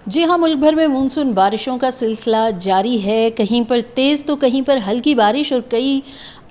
جی ہاں، ملک بھر میں مونسون بارشوں کا سلسلہ جاری ہے، کہیں پر تیز تو کہیں پر ہلکی بارش اور کئی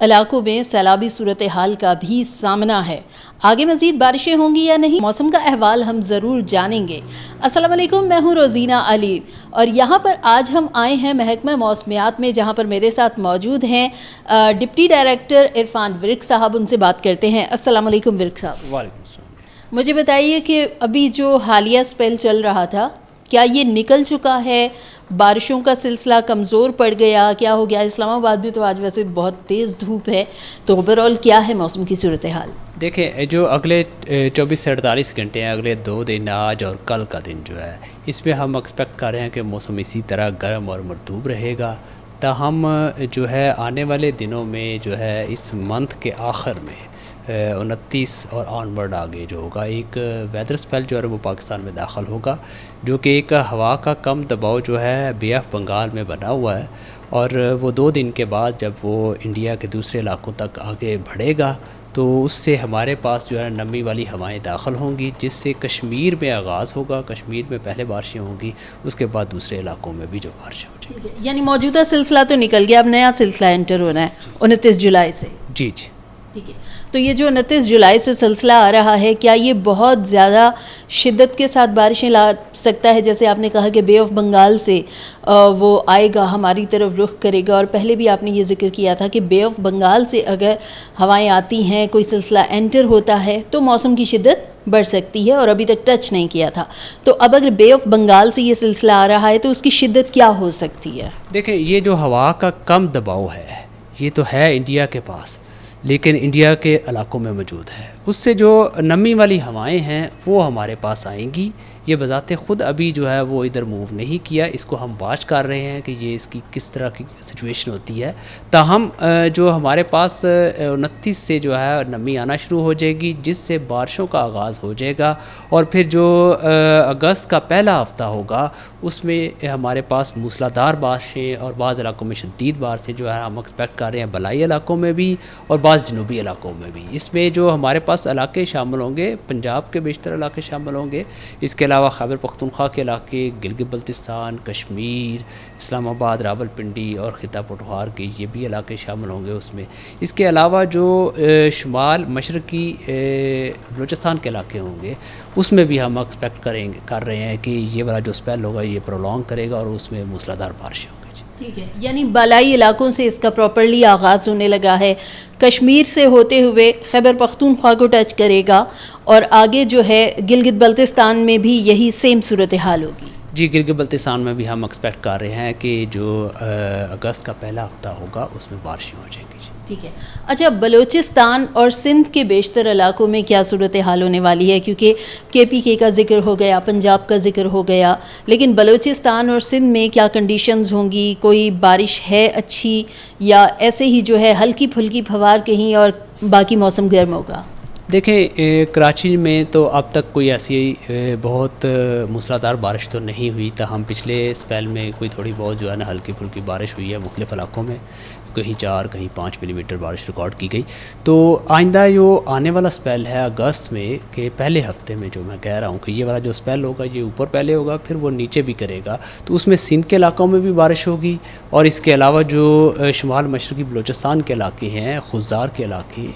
علاقوں میں سیلابی صورتحال کا بھی سامنا ہے۔ آگے مزید بارشیں ہوں گی یا نہیں، موسم کا احوال ہم ضرور جانیں گے۔ السلام علیکم، میں ہوں روزینہ علی اور یہاں پر آج ہم آئے ہیں محکمہ موسمیات میں، جہاں پر میرے ساتھ موجود ہیں ڈپٹی ڈائریکٹر عرفان ورک صاحب۔ ان سے بات کرتے ہیں۔ السلام علیکم ورک صاحب۔ وعلیکم السلام۔ مجھے بتائیے کہ ابھی جو حالیہ سپیل چل رہا تھا، کیا یہ نکل چکا ہے؟ بارشوں کا سلسلہ کمزور پڑ گیا؟ کیا ہو گیا؟ اسلام آباد میں تو آج ویسے بہت تیز دھوپ ہے، تو اوورآل کیا ہے موسم کی صورتحال؟ دیکھیں، جو اگلے 24 سے 48 گھنٹے ہیں، اگلے 2 دن آج اور کل کا دن جو ہے، اس میں ہم ایکسپیکٹ کر رہے ہیں کہ موسم اسی طرح گرم اور مرطوب رہے گا۔ تاہم جو ہے آنے والے دنوں میں جو ہے اس منتھ کے آخر میں 29 اور آن ورڈ آگے جو ہوگا ایک ویدر سپیل جو ہے وہ پاکستان میں داخل ہوگا، جو کہ ایک ہوا کا کم دباؤ جو ہے بے آف بنگال میں بنا ہوا ہے، اور وہ 2 دن کے بعد جب وہ انڈیا کے دوسرے علاقوں تک آگے بڑھے گا تو اس سے ہمارے پاس جو ہے نمی والی ہوائیں داخل ہوں گی، جس سے کشمیر میں آغاز ہوگا۔ کشمیر میں پہلے بارشیں ہوں گی، اس کے بعد دوسرے علاقوں میں بھی جو بارشیں ہو جائیں گی۔ یعنی موجودہ سلسلہ تو نکل گیا، اب نیا سلسلہ انٹر ہونا ہے 29 جولائی سے۔ جی جی ٹھیک ہے، تو یہ جو 29 جولائی سے سلسلہ آ رہا ہے، کیا یہ بہت زیادہ شدت کے ساتھ بارشیں لا سکتا ہے؟ جیسے آپ نے کہا کہ بے آف بنگال سے وہ آئے گا، ہماری طرف رخ کرے گا، اور پہلے بھی آپ نے یہ ذکر کیا تھا کہ بے آف بنگال سے اگر ہوائیں آتی ہیں، کوئی سلسلہ انٹر ہوتا ہے تو موسم کی شدت بڑھ سکتی ہے، اور ابھی تک ٹچ نہیں کیا تھا۔ تو اب اگر بے آف بنگال سے یہ سلسلہ آ رہا ہے تو اس کی شدت کیا ہو سکتی ہے؟ دیکھیں، یہ جو ہوا کا کم دباؤ ہے یہ تو ہے انڈیا کے پاس، لیکن انڈیا کے علاقوں میں موجود ہے۔ اس سے جو نمی والی ہوائیں ہیں وہ ہمارے پاس آئیں گی۔ یہ بذات خود ابھی جو ہے وہ ادھر موو نہیں کیا، اس کو ہم واچ کر رہے ہیں کہ یہ اس کی کس طرح کی سچویشن ہوتی ہے۔ تاہم جو ہمارے پاس 29 سے جو ہے نمی آنا شروع ہو جائے گی، جس سے بارشوں کا آغاز ہو جائے گا، اور پھر جو اگست کا پہلا ہفتہ ہوگا اس میں ہمارے پاس موسلادھار بارشیں اور بعض علاقوں میں شدید بارشیں جو ہے ہم ایکسپیکٹ کر رہے ہیں، بلائی علاقوں میں بھی اور بعض جنوبی علاقوں میں بھی۔ اس میں جو ہمارے پاس علاقے شامل ہوں گے، پنجاب کے بیشتر علاقے شامل ہوں گے، اس کے علاوہ خیبر پختونخوا کے علاقے، گلگت بلتستان، کشمیر، اسلام آباد، راولپنڈی اور خطہ پٹوہار کے یہ بھی علاقے شامل ہوں گے اس میں۔ اس کے علاوہ جو شمال مشرقی بلوچستان کے علاقے ہوں گے، اس میں بھی ہم ایکسپیکٹ کر رہے ہیں کہ یہ والا جو اسپیل ہوگا یہ پرولونگ کرے گا اور اس میں موسلادھار بارشیں ہوں گی۔ ٹھیک ہے، یعنی بالائی علاقوں سے اس کا پراپرلی آغاز ہونے لگا ہے، کشمیر سے ہوتے ہوئے خیبر پختونخوا کو ٹچ کرے گا، اور آگے جو ہے گلگت بلتستان میں بھی یہی سیم صورتحال ہوگی۔ جی، گلگت بلتستان میں بھی ہم ایکسپیکٹ کر رہے ہیں کہ جو اگست کا پہلا ہفتہ ہوگا اس میں بارشیں ہو جائیں گی۔ جی ٹھیک ہے، اچھا، بلوچستان اور سندھ کے بیشتر علاقوں میں کیا صورتحال ہونے والی ہے؟ کیونکہ KPK کا ذکر ہو گیا، پنجاب کا ذکر ہو گیا، لیکن بلوچستان اور سندھ میں کیا کنڈیشنز ہوں گی؟ کوئی بارش ہے اچھی، یا ایسے ہی جو ہے ہلکی پھلکی پھوار کہیں اور باقی موسم گرم ہوگا؟ دیکھیں، کراچی میں تو اب تک کوئی ایسی بہت موسلادھار بارش تو نہیں ہوئی، تاہم پچھلے اسپیل میں کوئی تھوڑی بہت جو ہے نا ہلکی پھلکی بارش ہوئی ہے مختلف علاقوں میں، کہیں 4 کہیں 5 ملی میٹر بارش ریکارڈ کی گئی۔ تو آئندہ جو آنے والا اسپیل ہے اگست میں کے پہلے ہفتے میں، جو میں کہہ رہا ہوں کہ یہ والا جو اسپیل ہوگا یہ اوپر پہلے ہوگا پھر وہ نیچے بھی کرے گا، تو اس میں سندھ کے علاقوں میں بھی بارش ہوگی، اور اس کے علاوہ جو شمال مشرقی بلوچستان کے علاقے ہیں، خزار کے علاقے،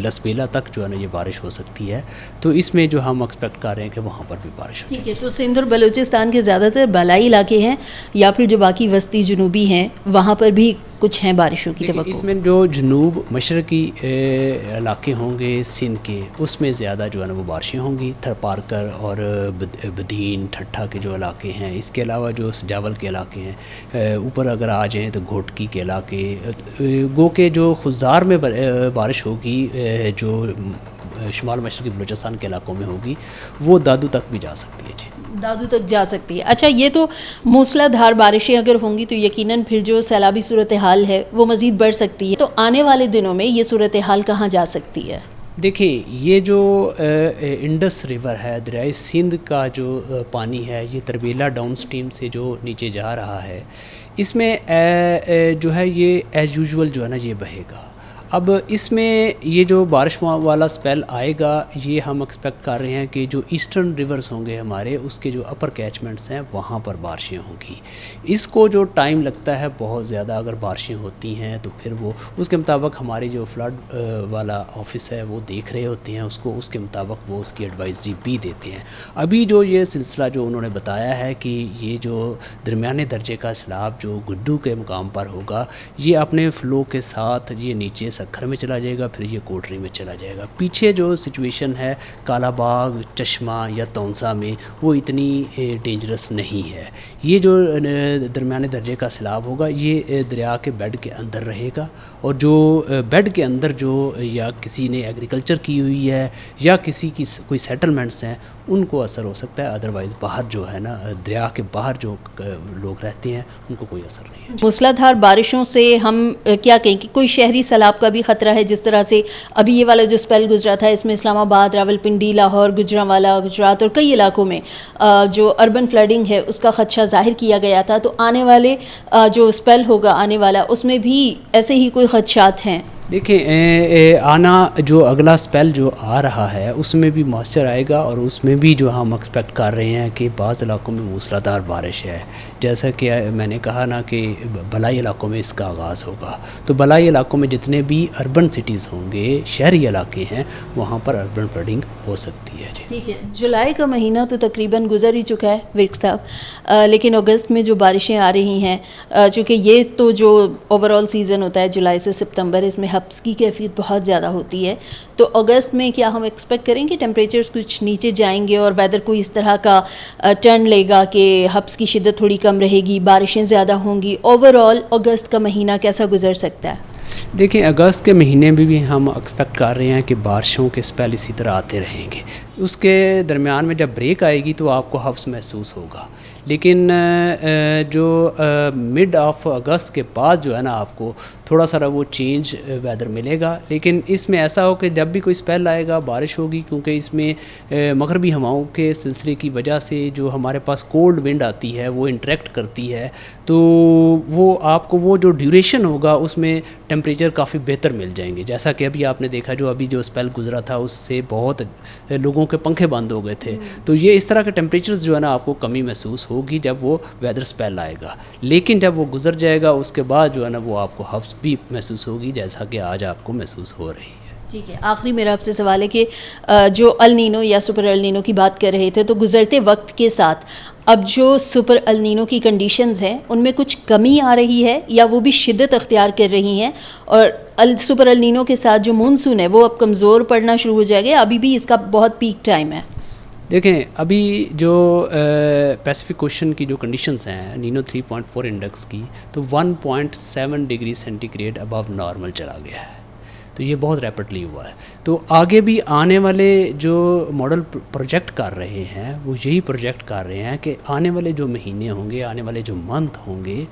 لسبیلا تک جو ہے نا یہ بارش ہو سکتی ہے، تو اس میں جو ہم ایکسپیکٹ کر رہے ہیں کہ وہاں پر بھی بارش ہو۔ ٹھیک ہے، تو سندھ اور بلوچستان کے زیادہ تر بالائی علاقے ہیں، یا پھر جو باقی وسطی جنوبی ہیں وہاں پر بھی کچھ ہیں بارشوں کی توقع؟ اس میں جو جنوب مشرقی علاقے ہوں گے سندھ کے، اس میں زیادہ جو ہے نا وہ بارشیں ہوں گی، تھرپارکر اور بدین ٹھٹھا کے جو علاقے ہیں، اس کے علاوہ جو سجاول کے علاقے ہیں، اوپر اگر آ جائیں تو گھوٹکی کے علاقے، گو کہ جو خزار میں بارش ہوگی جو شمال مشرقی بلوچستان کے علاقوں میں ہوگی، وہ دادو تک بھی جا سکتی ہے۔ جی، دادو تک جا سکتی ہے۔ اچھا، یہ تو موسلا دھار بارشیں اگر ہوں گی تو یقیناً پھر جو سیلابی صورتحال ہے وہ مزید بڑھ سکتی ہے، تو آنے والے دنوں میں یہ صورتحال کہاں جا سکتی ہے؟ دیکھیں، یہ جو انڈس ریور ہے، دریائے سندھ کا جو پانی ہے، یہ تربیلا ڈاؤن سٹریم سے جو نیچے جا رہا ہے، اس میں جو ہے یہ ایز یوزول جو ہے نا یہ بہے گا۔ اب اس میں یہ جو بارش والا سپیل آئے گا یہ ہم ایکسپیکٹ کر رہے ہیں کہ جو ایسٹرن ریورز ہوں گے ہمارے اس کے جو اپر کیچمنٹس ہیں وہاں پر بارشیں ہوں گی. اس کو جو ٹائم لگتا ہے بہت زیادہ اگر بارشیں ہوتی ہیں تو پھر وہ اس کے مطابق ہماری جو فلڈ والا آفس ہے وہ دیکھ رہے ہوتے ہیں اس کو, اس کے مطابق وہ اس کی ایڈوائزری بھی دیتے ہیں. ابھی جو یہ سلسلہ جو انہوں نے بتایا ہے کہ یہ جو درمیانے درجے کا سیلاب جو گڈو کے مقام پر ہوگا یہ اپنے فلو کے ساتھ یہ نیچے سکھر میں چلا جائے گا, پھر یہ کوٹری میں چلا جائے گا. پیچھے جو سچویشن ہے کالا باغ, چشمہ یا تونسا میں وہ اتنی ڈینجرس نہیں ہے. یہ جو درمیانے درجے کا سیلاب ہوگا یہ دریا کے بیڈ کے اندر رہے گا, اور جو بیڈ کے اندر جو یا کسی نے ایگریکلچر کی ہوئی ہے یا کسی کی کوئی سیٹلمنٹس ہیں ان کو اثر ہو سکتا ہے, ادروائز باہر جو ہے نا دریا کے باہر جو لوگ رہتے ہیں ان کو کوئی اثر نہیں ہے. موسلا دھار بارشوں سے ہم کیا کہیں کہ کوئی شہری سیلاب کا بھی خطرہ ہے, جس طرح سے ابھی یہ والا جو اسپیل گزرا تھا اس میں اسلام آباد, راولپنڈی, لاہور, گجرانوالا, گجرات اور کئی علاقوں میں جو اربن فلڈنگ ہے اس کا خدشہ ظاہر کیا گیا تھا. تو آنے والے جو اسپیل ہوگا آنے والا اس میں بھی ایسے ہی کوئی خدشات ہیں؟ دیکھیں آنا جو اگلا سپیل جو آ رہا ہے اس میں بھی موئسچر آئے گا, اور اس میں بھی جو ہم ایکسپیکٹ کر رہے ہیں کہ بعض علاقوں میں موسلا دھار بارش ہے. جیسا کہ میں نے کہا نا کہ بلائی علاقوں میں اس کا آغاز ہوگا, تو بلائی علاقوں میں جتنے بھی اربن سٹیز ہوں گے, شہری علاقے ہیں, وہاں پر اربن فلڈنگ ہو سکتی ہے. جی ٹھیک ہے. جولائی کا مہینہ تو تقریباً گزر ہی چکا ہے ورک صاحب, لیکن اگست میں جو بارشیں آ رہی ہیں, چونکہ یہ تو جو اوور آل سیزن ہوتا ہے جولائی سے ستمبر, اس میں ہبس کی کیفیت بہت زیادہ ہوتی ہے, تو اگست میں کیا ہم ایکسپیکٹ کریں گے ٹیمپریچرز کچھ نیچے جائیں گے اور ویدر کوئی اس طرح کا ٹرن لے گا کہ ہبس کی شدت تھوڑی کم رہے گی, بارشیں زیادہ ہوں گی؟ اوور آل اگست کا مہینہ کیسا گزر سکتا ہے؟ دیکھیں اگست کے مہینے میں بھی ہم ایکسپیکٹ کر رہے ہیں کہ بارشوں کے سپیل اسی طرح آتے رہیں گے. اس کے درمیان میں جب بریک آئے گی تو آپ کو ہبس محسوس ہوگا, لیکن جو مڈ آف اگست کے بعد جو ہے نا آپ کو تھوڑا سا وہ چینج ویدر ملے گا. لیکن اس میں ایسا ہو کہ جب بھی کوئی سپیل آئے گا بارش ہوگی, کیونکہ اس میں مغربی ہواؤں کے سلسلے کی وجہ سے جو ہمارے پاس کولڈ ونڈ آتی ہے وہ انٹریکٹ کرتی ہے, تو وہ آپ کو وہ جو ڈیوریشن ہوگا اس میں ٹیمپریچر کافی بہتر مل جائیں گے. جیسا کہ ابھی آپ نے دیکھا جو ابھی جو سپیل گزرا تھا اس سے بہت لوگوں کے پنکھے بند ہو گئے تھے, تو یہ اس طرح کے ٹیمپریچرز جو ہے نا آپ کو کمی محسوس ہوگی جب وہ ویدر سپیل آئے گا. لیکن جب وہ گزر جائے گا اس کے بعد جو ہے نا وہ آپ کو ہبس بھی محسوس ہوگی جیسا کہ آج آپ کو محسوس ہو رہی ہے. ٹھیک ہے. آخری میرا آپ سے سوال ہے کہ جو النینو یا سپر النینو کی بات کر رہے تھے, تو گزرتے وقت کے ساتھ اب جو سپر النینو کی کنڈیشنز ہیں ان میں کچھ کمی آ رہی ہے یا وہ بھی شدت اختیار کر رہی ہیں, اور سپر النینو کے ساتھ جو مونسون ہے وہ اب کمزور پڑنا شروع ہو جائے گا, ابھی بھی اس کا بہت پیک ٹائم ہے؟ دیکھیں ابھی جو پیسیفک اوشن کی جو کنڈیشنز ہیں نینو 3.4 انڈیکس کی, تو 1.7 ڈگری سینٹی گریڈ ابو نارمل چلا گیا ہے, تو یہ بہت ریپڈلی ہوا ہے. تو آگے بھی آنے والے جو ماڈل پروجیکٹ کر رہے ہیں وہ یہی پروجیکٹ کر رہے ہیں کہ آنے والے جو مہینے ہوں گے, آنے والے جو منتھ ہوں گے,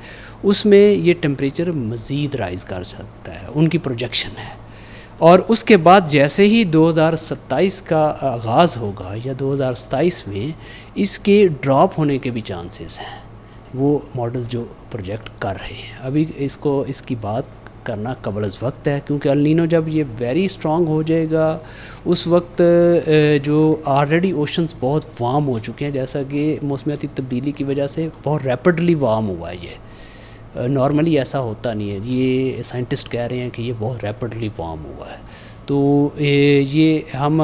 اس میں یہ ٹیمپریچر مزید رائز کر سکتا ہے, ان کی پروجیکشن ہے. اور اس کے بعد جیسے ہی 2027 کا آغاز ہوگا یا 2027 میں اس کے ڈراپ ہونے کے بھی چانسز ہیں, وہ ماڈل جو پروجیکٹ کر رہے ہیں. ابھی اس کی بات کرنا قبل از وقت ہے, کیونکہ النینو جب یہ ویری اسٹرانگ ہو جائے گا اس وقت جو آلریڈی اوشنز بہت وارم ہو چکے ہیں, جیسا کہ موسمیاتی تبدیلی کی وجہ سے بہت ریپڈلی وارم ہوا ہے, یہ نارملی ایسا ہوتا نہیں ہے, یہ سائنٹسٹ کہہ رہے ہیں کہ یہ بہت ریپڈلی وارم ہوا ہے. تو یہ ہم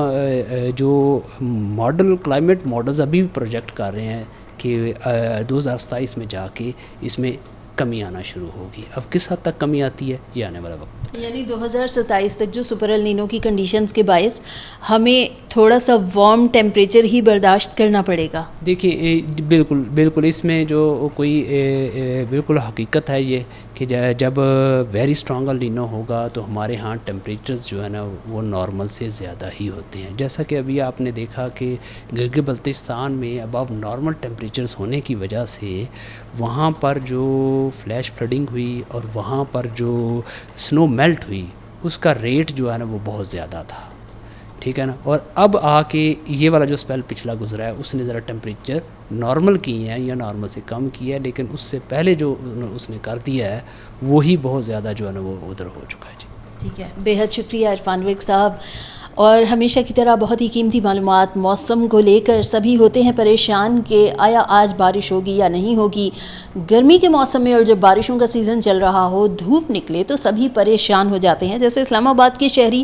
جو ماڈل کلائمیٹ ماڈلز ابھی بھی پروجیکٹ کر رہے ہیں کہ 2027 میں جا کے اس میں کمی آنا شروع ہوگی. اب کس حد تک کمی آتی ہے یہ آنے والا وقت, یعنی 2027 تک جو سپر النینو کی کنڈیشنز کے باعث ہمیں تھوڑا سا وارم ٹیمپریچر ہی برداشت کرنا پڑے گا. دیکھیں بالکل اس میں جو کوئی بالکل حقیقت ہے یہ کہ جب ویری اسٹرانگ النینو ہوگا تو ہمارے ہاں ٹیمپریچرز جو ہے نا وہ نارمل سے زیادہ ہی ہوتے ہیں. جیسا کہ ابھی آپ نے دیکھا کہ گلگت بلتستان میں ابو نارمل ٹیمپریچرز ہونے کی وجہ سے وہاں پر جو فلیش فلڈنگ ہوئی اور وہاں پر جو سنو میلٹ ہوئی اس کا ریٹ جو ہے نا وہ بہت زیادہ تھا, ٹھیک ہے نا. اور اب آ کے یہ والا جو سپیل پچھلا گزرا ہے اس نے ذرا ٹیمپریچر نارمل کی ہیں یا نارمل سے کم کی ہے, لیکن اس سے پہلے جو اس نے کر دیا ہے وہی بہت زیادہ جو ہے نا وہ ادھر ہو چکا ہے. جی ٹھیک ہے، بے حد شکریہ عرفان ورک صاحب. اور ہمیشہ کی طرح بہت ہی قیمتی معلومات. موسم کو لے کر سبھی ہوتے ہیں پریشان کہ آیا آج بارش ہوگی یا نہیں ہوگی. گرمی کے موسم میں اور جب بارشوں کا سیزن چل رہا ہو، دھوپ نکلے تو سبھی پریشان ہو جاتے ہیں. جیسے اسلام آباد کے شہری،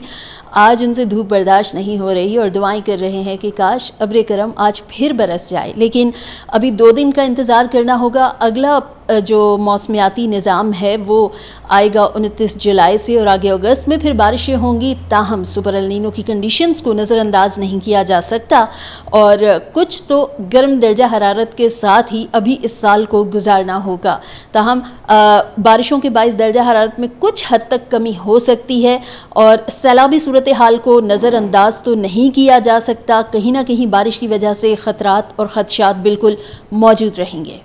آج ان سے دھوپ برداشت نہیں ہو رہی اور دعائیں کر رہے ہیں کہ کاش ابر کرم آج پھر برس جائے. لیکن ابھی 2 دن کا انتظار کرنا ہوگا. اگلا جو موسمیاتی نظام ہے وہ آئے گا 29 جولائی سے اور آگے اگست میں پھر بارشیں ہوں گی. تاہم سپر النینو کی کنڈیشنز کو نظر انداز نہیں کیا جا سکتا اور کچھ تو گرم درجہ حرارت کے ساتھ ہی ابھی اس سال کو گزارنا ہوگا. تاہم بارشوں کے باعث درجہ حرارت میں کچھ حد تک کمی ہو سکتی ہے اور سیلابی صورتحال کو نظر انداز تو نہیں کیا جا سکتا. کہیں نہ کہیں بارش کی وجہ سے خطرات اور خدشات بالکل موجود رہیں گے.